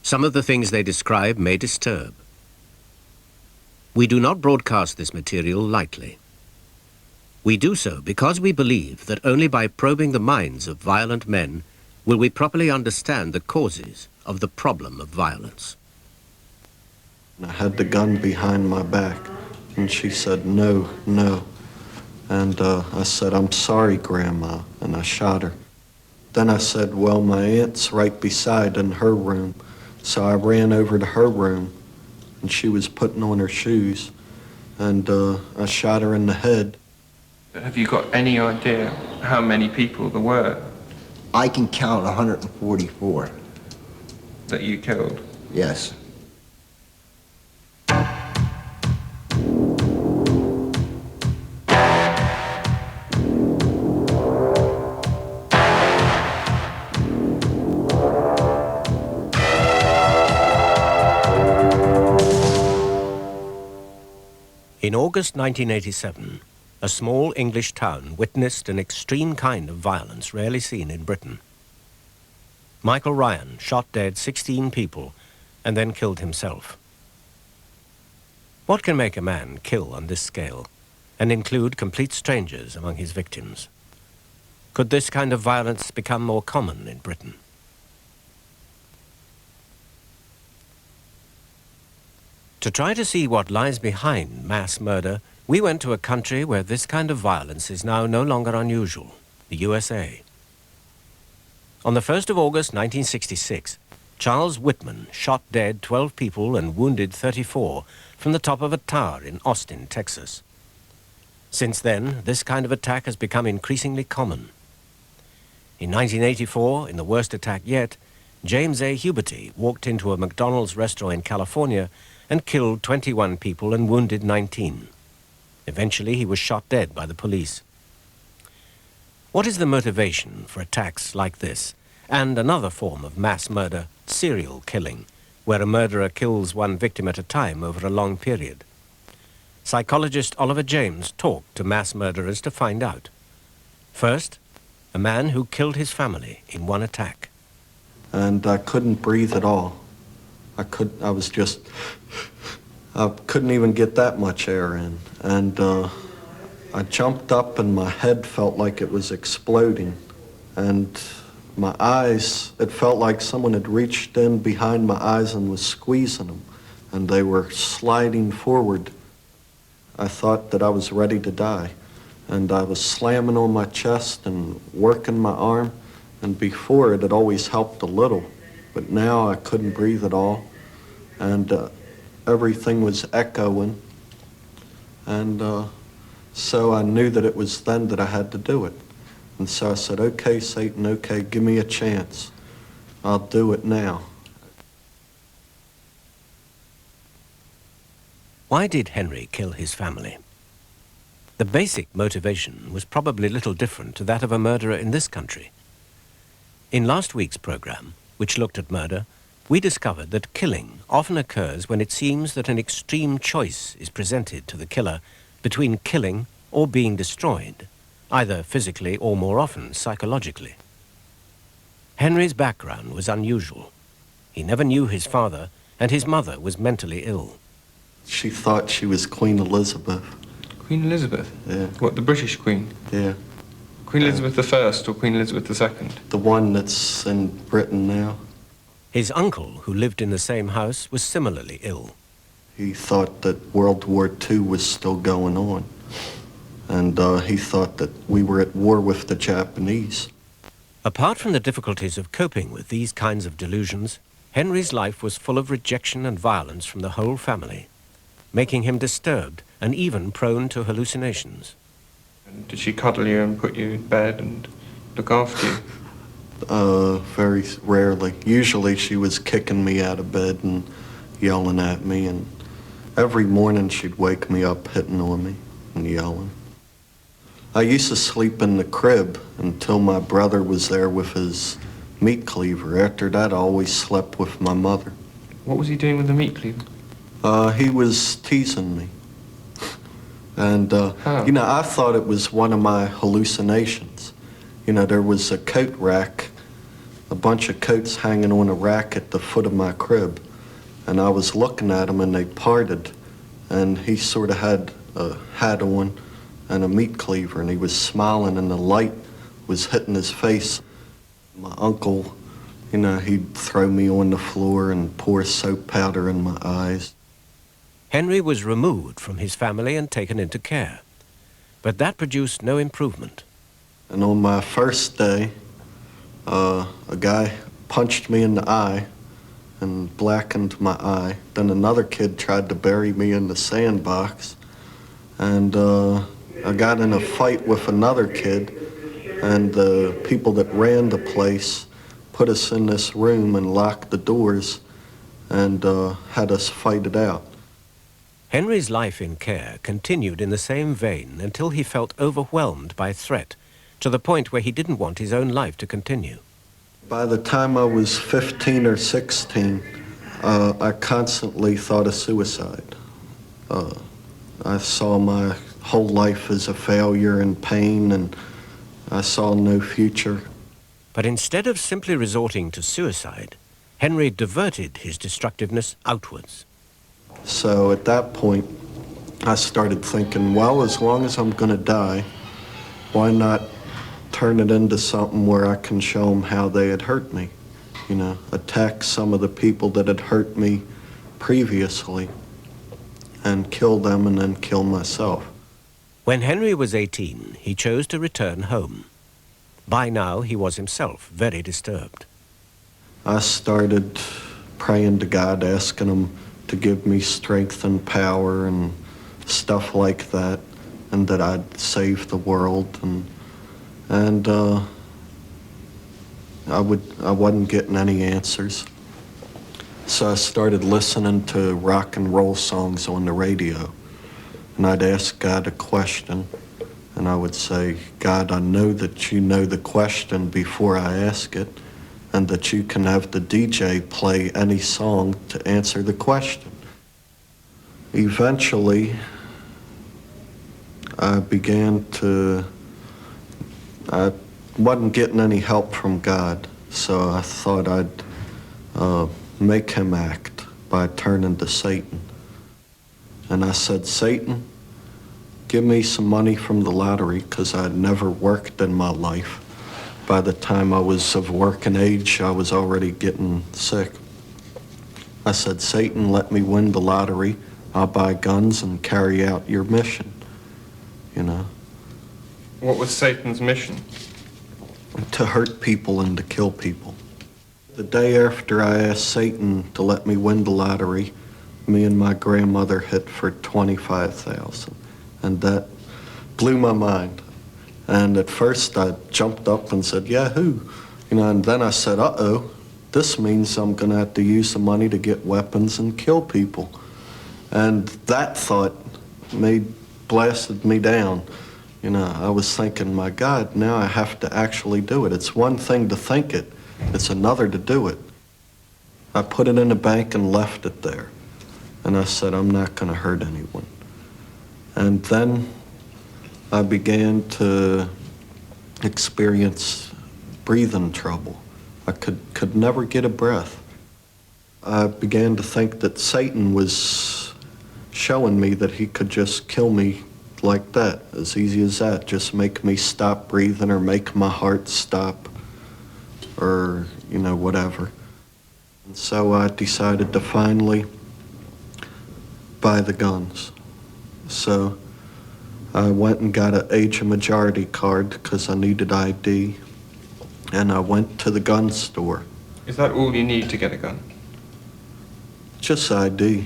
Some of the things they describe may disturb. We do not broadcast this material lightly. We do so because we believe that only by probing the minds of violent men will we properly understand the causes of the problem of violence. I had the gun behind my back, and she said, "No, no." And I said, "I'm sorry, Grandma," and I shot her. Then I said, "Well, my aunt's right beside in her room." So I ran over to her room, and she was putting on her shoes, and I shot her in the head. Have you got any idea how many people there were? I can count 144. That you killed? Yes. In August 1987, a small English town witnessed an extreme kind of violence rarely seen in Britain. Michael Ryan shot dead 16 people and then killed himself. What can make a man kill on this scale and include complete strangers among his victims? Could this kind of violence become more common in Britain? To try to see what lies behind mass murder, we went to a country where this kind of violence is now no longer unusual, the USA. On the 1st of August 1966, Charles Whitman shot dead 12 people and wounded 34 from the top of a tower in Austin, Texas. Since then, this kind of attack has become increasingly common. In 1984, in the worst attack yet, James A. Huberty walked into a McDonald's restaurant in California and killed 21 people and wounded 19. Eventually, he was shot dead by the police. What is the motivation for attacks like this and another form of mass murder, serial killing, where a murderer kills one victim at a time over a long period? Psychologist Oliver James talked to mass murderers to find out. First, a man who killed his family in one attack. And I couldn't breathe at all. I couldn't even get that much air in. And I jumped up and my head felt like it was exploding. And my eyes, it felt like someone had reached in behind my eyes and was squeezing them. And they were sliding forward. I thought that I was ready to die. And I was slamming on my chest and working my arm. And before it had always helped a little. But now I couldn't breathe at all, and everything was echoing, and so I knew that it was then that I had to do it. And so I said, "Okay, Satan, okay, give me a chance. I'll do it now." Why did Henry kill his family? The basic motivation was probably little different to that of a murderer in this country. In last week's program, which looked at murder, we discovered that killing often occurs when it seems that an extreme choice is presented to the killer between killing or being destroyed, either physically or more often psychologically. Henry's background was unusual. He never knew his father, and his mother was mentally ill. She thought she was Queen Elizabeth. Queen Elizabeth? Yeah. What, the British Queen? Yeah. Queen Elizabeth I or Queen Elizabeth II? The one that's in Britain now. His uncle, who lived in the same house, was similarly ill. He thought that World War II was still going on. And he thought that we were at war with the Japanese. Apart from the difficulties of coping with these kinds of delusions, Henry's life was full of rejection and violence from the whole family, making him disturbed and even prone to hallucinations. Did she cuddle you and put you in bed and look after you? Very rarely. Usually she was kicking me out of bed and yelling at me, and every morning she'd wake me up hitting on me and yelling. I used to sleep in the crib until my brother was there with his meat cleaver. After that, I always slept with my mother. What was he doing with the meat cleaver? He was teasing me. And, How? you know, I thought it was one of my hallucinations. You know, there was a coat rack a bunch of coats hanging on a rack at the foot of my crib. And I was looking at them and they parted. And he sort of had a hat on and a meat cleaver, and he was smiling and the light was hitting his face. My uncle, you know, he'd throw me on the floor and pour soap powder in my eyes. Henry was removed from his family and taken into care. But that produced no improvement. And on my first day, a guy punched me in the eye and blackened my eye. Then another kid tried to bury me in the sandbox. And I got in a fight with another kid, and the people that ran the place put us in this room and locked the doors and had us fight it out. Henry's life in care continued in the same vein until he felt overwhelmed by threat, to the point where he didn't want his own life to continue. By the time I was 15 or 16, I constantly thought of suicide. I saw my whole life as a failure and pain, and I saw no future. But instead of simply resorting to suicide, Henry diverted his destructiveness outwards. So at that point, I started thinking, well, as long as I'm going to die, why not turn it into something where I can show them how they had hurt me? You know, attack some of the people that had hurt me previously and kill them and then kill myself. When Henry was 18, he chose to return home. By now, he was himself very disturbed. I started praying to God, asking him to give me strength and power and stuff like that, and that I'd save the world. And I wasn't getting any answers. So I started listening to rock and roll songs on the radio, and I'd ask God a question, and I would say, God, I know that you know the question before I ask it, and that you can have the DJ play any song to answer the question. Eventually, I wasn't getting any help from God, so I thought I'd make him act by turning to Satan. And I said, Satan, give me some money from the lottery, because I'd never worked in my life. By the time I was of working age, I was already getting sick. I said, Satan, let me win the lottery. I'll buy guns and carry out your mission, you know. What was Satan's mission? To hurt people and to kill people. The day after I asked Satan to let me win the lottery, me and my grandmother hit for $25,000, and that blew my mind. And at first I jumped up and said, Yahoo! You know, and then I said, uh-oh, this means I'm gonna have to use the money to get weapons and kill people. And that thought blasted me down. You know, I was thinking, my God, now I have to actually do it. It's one thing to think it, it's another to do it. I put it in a bank and left it there. And I said, I'm not gonna hurt anyone. And then I began to experience breathing trouble. I could never get a breath. I began to think that Satan was showing me that he could just kill me like that, as easy as that, just make me stop breathing or make my heart stop or, you know, whatever. And so I decided to finally buy the guns. So I went and got an age of majority card because I needed ID, and I went to the gun store. Is that all you need to get a gun? Just ID.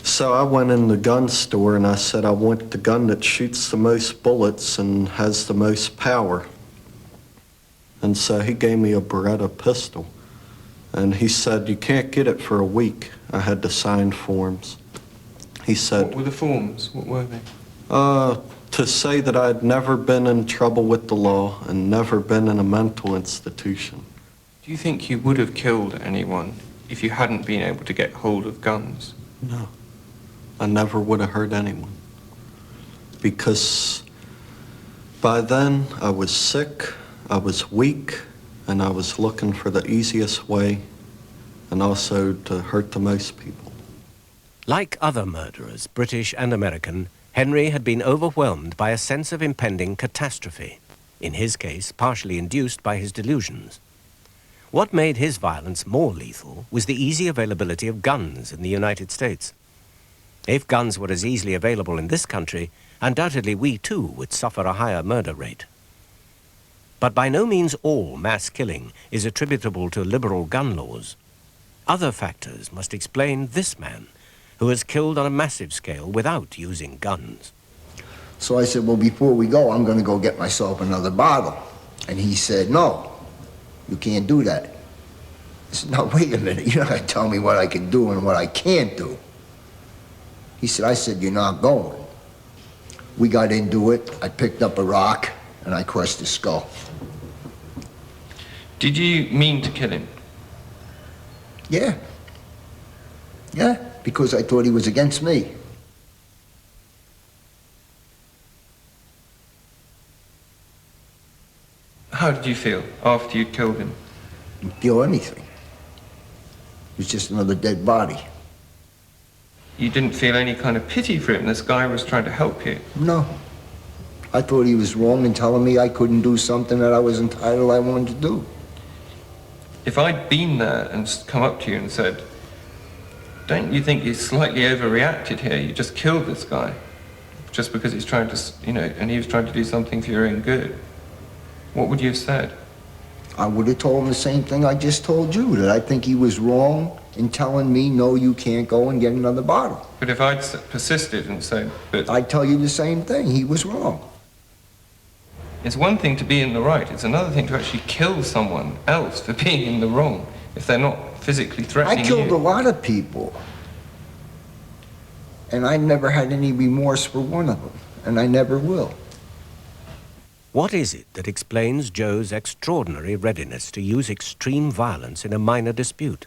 So I went in the gun store and I said, I want the gun that shoots the most bullets and has the most power. And so he gave me a Beretta pistol. And he said, you can't get it for a week. I had to sign forms. He said... What were the forms? What were they? To say that I'd never been in trouble with the law and never been in a mental institution. Do you think you would have killed anyone if you hadn't been able to get hold of guns? No. I never would have hurt anyone. Because by then I was sick, I was weak, and I was looking for the easiest way and also to hurt the most people. Like other murderers, British and American, Henry had been overwhelmed by a sense of impending catastrophe, in his case partially induced by his delusions. What made his violence more lethal was the easy availability of guns in the United States. If guns were as easily available in this country, undoubtedly we too would suffer a higher murder rate. But by no means all mass killing is attributable to liberal gun laws. Other factors must explain this man, who has killed on a massive scale without using guns. So I said, well, before we go, I'm going to go get myself another bottle. And he said, no, you can't do that. I said, no, wait a minute. You're not going to tell me what I can do and what I can't do. He said, I said, you're not going. We got into it. I picked up a rock and I crushed his skull. Did you mean to kill him? Yeah. Yeah, because I thought he was against me. How did you feel after you'd killed him? Didn't feel anything. It was just another dead body. You didn't feel any kind of pity for him? This guy was trying to help you. No. I thought he was wrong in telling me I couldn't do something that I was entitled I wanted to do. If I'd been there and come up to you and said, don't you think you slightly overreacted here? You just killed this guy just because he's trying to, and he was trying to do something for your own good. What would you have said? I would have told him the same thing I just told you, that I think he was wrong in telling me, no, you can't go and get another bottle. But if I'd persisted and said, but I'd tell you the same thing. He was wrong. it's one thing to be in the right. It's another thing to actually kill someone else for being in the wrong if they're not physically threatening I killed you. a lot of people. And I never had any remorse for one of them. And I never will. What is it that explains Joe's extraordinary readiness to use extreme violence in a minor dispute?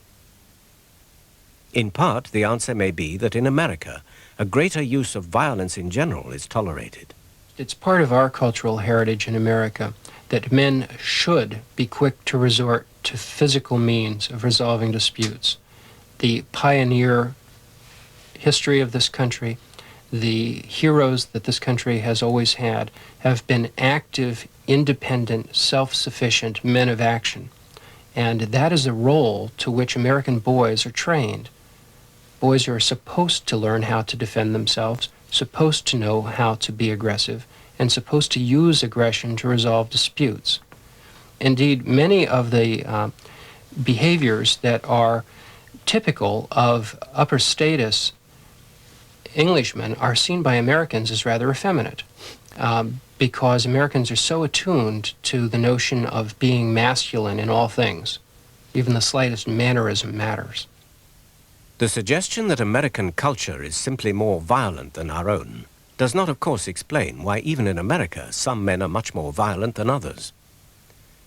In part, the answer may be that in America, a greater use of violence in general is tolerated. It's part of our cultural heritage in America that men should be quick to resort to physical means of resolving disputes. The pioneer history of this country, the heroes that this country has always had, have been active, independent, self-sufficient men of action. And that is a role to which American boys are trained. Boys are supposed to learn how to defend themselves, supposed to know how to be aggressive, and supposed to use aggression to resolve disputes. Indeed, many of the behaviors that are typical of upper status Englishmen are seen by Americans as rather effeminate, because Americans are so attuned to the notion of being masculine in all things. Even the slightest mannerism matters. The suggestion that American culture is simply more violent than our own does not, of course, explain why even in America some men are much more violent than others.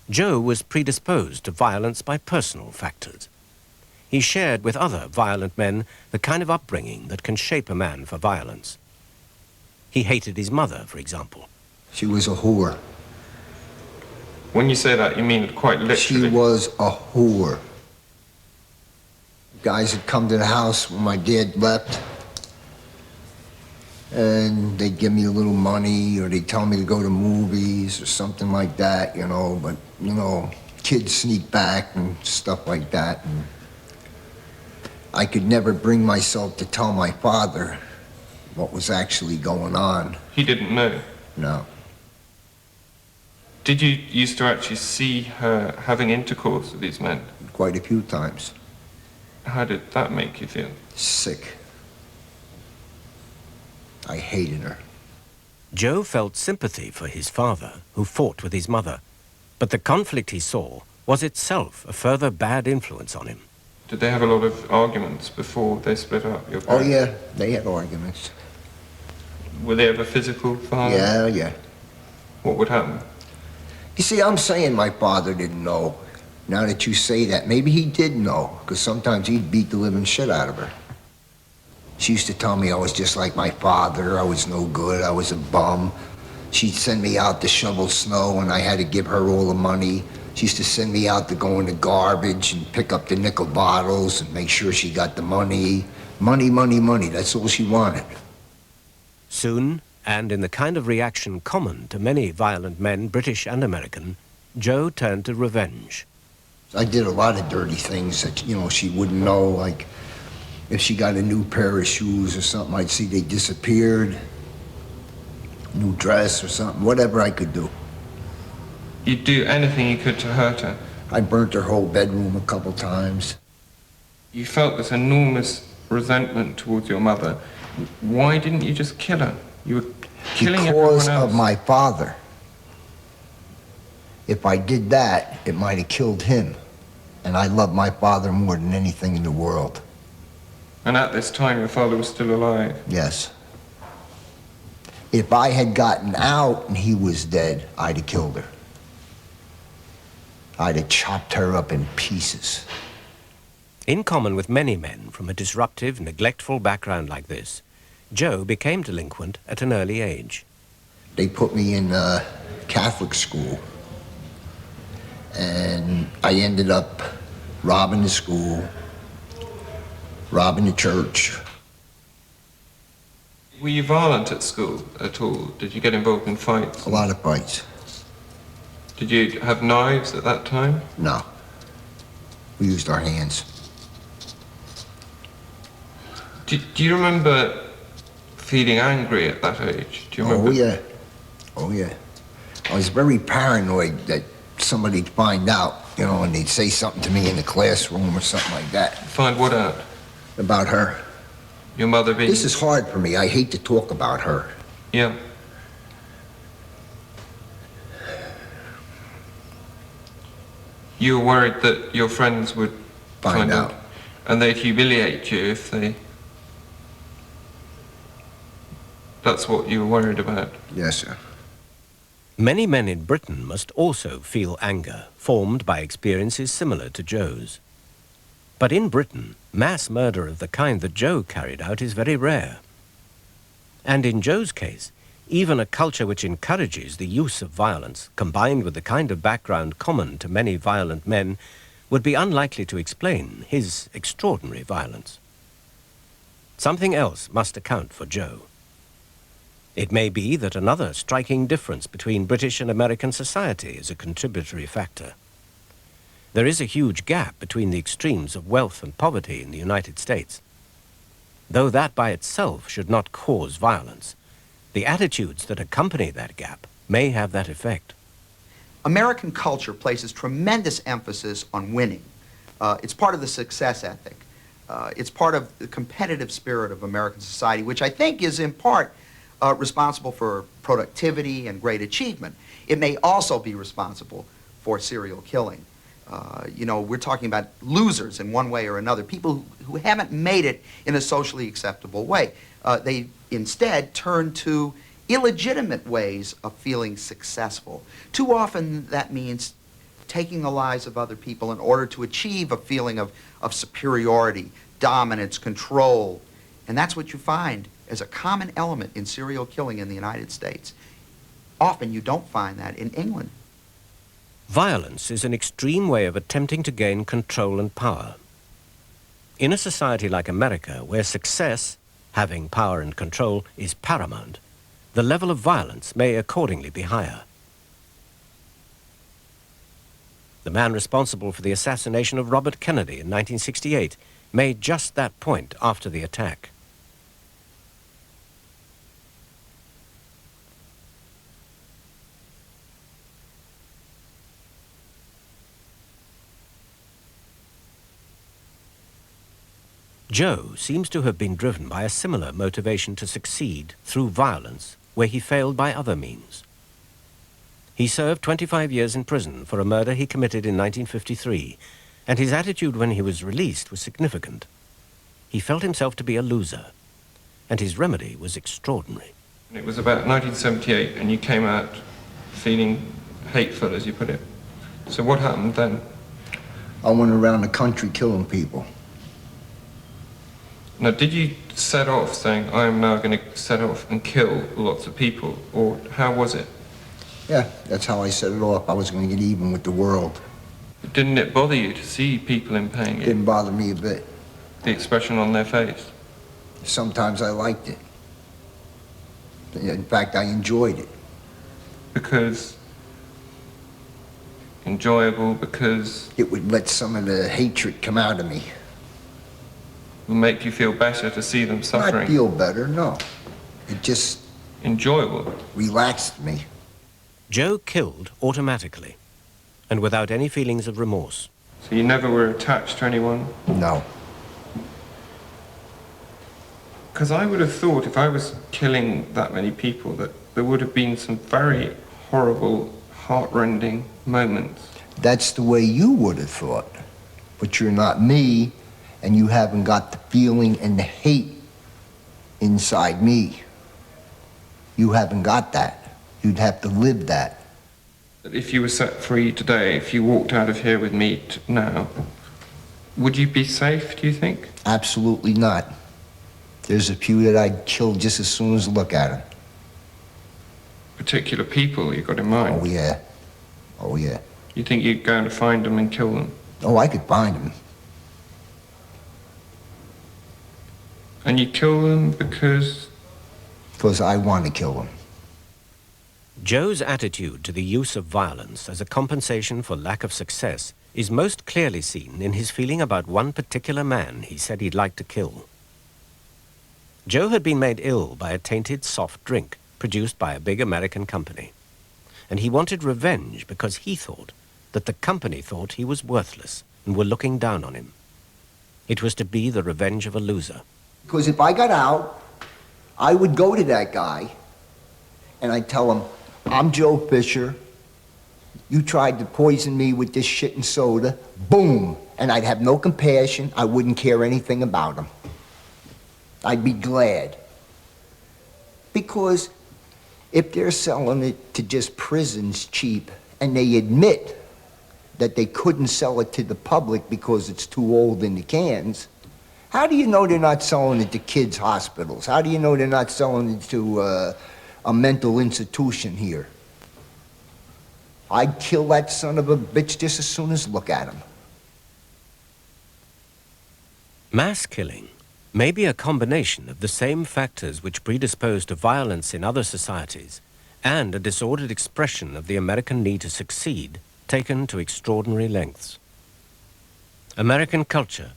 Joe was predisposed to violence by personal factors. He shared with other violent men the kind of upbringing that can shape a man for violence. He hated his mother, for example. She was a whore. When you say that, you mean it quite literally. She was a whore. Guys had come to the house when my dad left, and they'd give me a little money, or they'd tell me to go to movies or something like that, but, kids sneak back and stuff like that. And I could never bring myself to tell my father what was actually going on. He didn't know. No. Did you used to actually see her having intercourse with these men? Quite a few times. How did that make you feel? Sick. I hated her. Joe felt sympathy for his father, who fought with his mother, but the conflict he saw was itself a further bad influence on him. Did they have a lot of arguments before they split up, your Oh, parents? yeah, they had arguments. Were they ever physical, father? Yeah. What would happen? You see, I'm saying my father didn't know. Now that you say that, maybe he did know, because sometimes he'd beat the living shit out of her. She used to tell me I was just like my father, I was no good, I was a bum. She'd send me out to shovel snow, and I had to give her all the money. She used to send me out to go in the garbage and pick up the nickel bottles and make sure she got the money. Money, money, money. That's all she wanted. Soon, and in the kind of reaction common to many violent men, British and American, Joe turned to revenge. I did a lot of dirty things that, you know, she wouldn't know. Like, if she got a new pair of shoes or something, I'd see they disappeared. New dress or something, whatever I could do. You'd do anything you could to hurt her. I burnt her whole bedroom a couple times. You felt this enormous resentment towards your mother. Why didn't you just kill her? You were killing everyone else. Because of my father. If I did that, it might have killed him. And I love my father more than anything in the world. And at this time, your father was still alive. Yes. If I had gotten out and he was dead, I'd have killed her. I'd have chopped her up in pieces. In common with many men from a disruptive, neglectful background like this, Joe became delinquent at an early age. They put me in Catholic school. And I ended up robbing the school, robbing the church. Were you violent at school at all? Did you get involved in fights? A lot of fights. Did you have knives at that time? No. We used our hands. Do you remember feeling angry at that age? Do you remember? Oh, yeah. Oh, yeah. I was very paranoid that somebody'd find out, you know, and they'd say something to me in the classroom or something like that. Find what out? About her. Your mother being... This is hard for me. I hate to talk about her. Yeah. You were worried that your friends would Find out. And they'd humiliate you if they... That's what you were worried about. Yes, sir. Many men in Britain must also feel anger, formed by experiences similar to Joe's. But in Britain, mass murder of the kind that Joe carried out is very rare. And in Joe's case, even a culture which encourages the use of violence, combined with the kind of background common to many violent men, would be unlikely to explain his extraordinary violence. Something else must account for Joe. It may be that another striking difference between British and American society is a contributory factor. There is a huge gap between the extremes of wealth and poverty in the United States. Though that by itself should not cause violence, the attitudes that accompany that gap may have that effect. American culture places tremendous emphasis on winning. It's part of the success ethic. It's part of the competitive spirit of American society, which I think is in part responsible for productivity and great achievement. It may also be responsible for serial killing. You know, we're talking about losers in one way or another, people who haven't made it in a socially acceptable way. They instead turn to illegitimate ways of feeling successful. Too often that means taking the lives of other people in order to achieve a feeling of superiority, dominance, control. And that's what you find as a common element in serial killing in the United States. Often you don't find that in England. Violence is an extreme way of attempting to gain control and power. In a society like America, where success, having power and control, is paramount, the level of violence may accordingly be higher. The man responsible for the assassination of Robert Kennedy in 1968 made just that point after the attack. Joe seems to have been driven by a similar motivation to succeed through violence where he failed by other means. He served 25 years in prison for a murder he committed in 1953, and his attitude when he was released was significant. He felt himself to be a loser, and his remedy was extraordinary. It was about 1978, and you came out feeling hateful, as you put it. So what happened then? I went around the country killing people. Now, did you set off saying, I am now going to set off and kill lots of people, or how was it? Yeah, that's how I set it off. I was going to get even with the world. Didn't it bother you to see people in pain? It didn't bother me a bit. The expression on their face? Sometimes I liked it. In fact, I enjoyed it. Because enjoyable, because It would let some of the hatred come out of me. it will make you feel better to see them Not suffering. feel better, no. It just Enjoyable. relaxed me. Joe killed automatically and without any feelings of remorse. So you never were attached to anyone? No. Because I would have thought if I was killing that many people that there would have been some very horrible, heartrending moments. That's the way you would have thought. But you're not me, and you haven't got the feeling and the hate inside me. You haven't got that. You'd have to live that. That if you were set free today, if you walked out of here with me now, would you be safe, do you think? Absolutely not. There's a few that I'd kill just as soon as look at them. Particular people you got in mind? Oh, yeah. Oh, yeah. You think you'd go and find them and kill them? Oh, I could find them. And you kill them because... Because I want to kill them. Joe's attitude to the use of violence as a compensation for lack of success is most clearly seen in his feeling about one particular man he said he'd like to kill. Joe had been made ill by a tainted soft drink produced by a big American company, and he wanted revenge because he thought that the company thought he was worthless and were looking down on him. It was to be the revenge of a loser. Because if I got out, I would go to that guy and I'd tell him, I'm Joe Fisher. You tried to poison me with this shit and soda. Boom. And I'd have no compassion. I wouldn't care anything about him. I'd be glad. Because if they're selling it to just prisons cheap and they admit that they couldn't sell it to the public because it's too old in the cans, how do you know they're not selling it to kids' hospitals? How do you know they're not selling it to a mental institution here? I'd kill that son of a bitch just as soon as look at him. Mass killing may be a combination of the same factors which predispose to violence in other societies and a disordered expression of the American need to succeed taken to extraordinary lengths. American culture,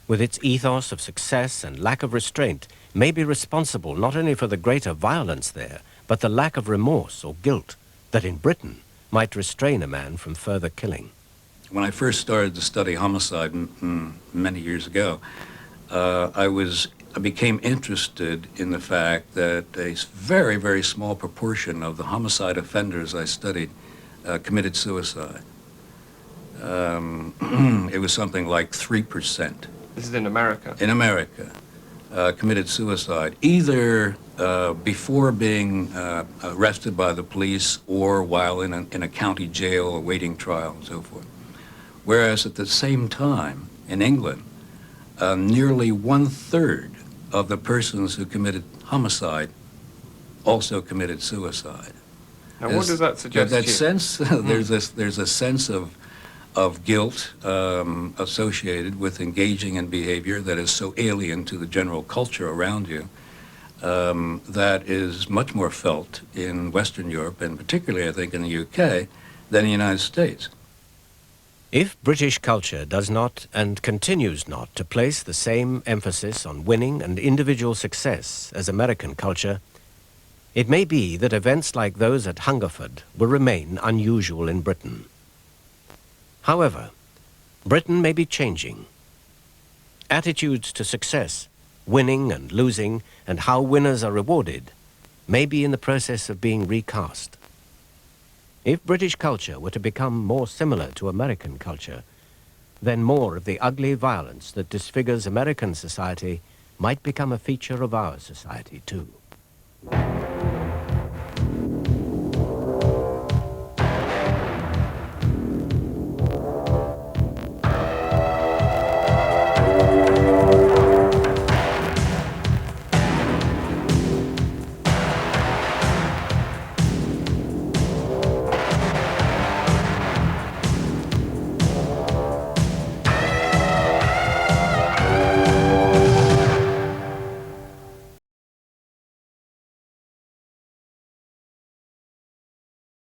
with its ethos of success and lack of restraint, may be responsible not only for the greater violence there, but the lack of remorse or guilt that in Britain might restrain a man from further killing. When I first started to study homicide many years ago, I became interested in the fact that a very, very small proportion of the homicide offenders I studied committed suicide. It was something like 3%. This is in America. In America, committed suicide, either before being arrested by the police or while in a county jail awaiting trial and so forth. Whereas at the same time, in England, nearly 1/3 of the persons who committed homicide also committed suicide. Now, what does that suggest That to you? sense, there's a sense of guilt associated with engaging in behavior that is so alien to the general culture around you, that is much more felt in Western Europe, and particularly, I think, in the UK, than the United States. If British culture does not and continues not to place the same emphasis on winning and individual success as American culture, it may be that events like those at Hungerford will remain unusual in Britain. However, Britain may be changing. Attitudes to success, winning and losing, and how winners are rewarded may be in the process of being recast. If British culture were to become more similar to American culture, then more of the ugly violence that disfigures American society might become a feature of our society too.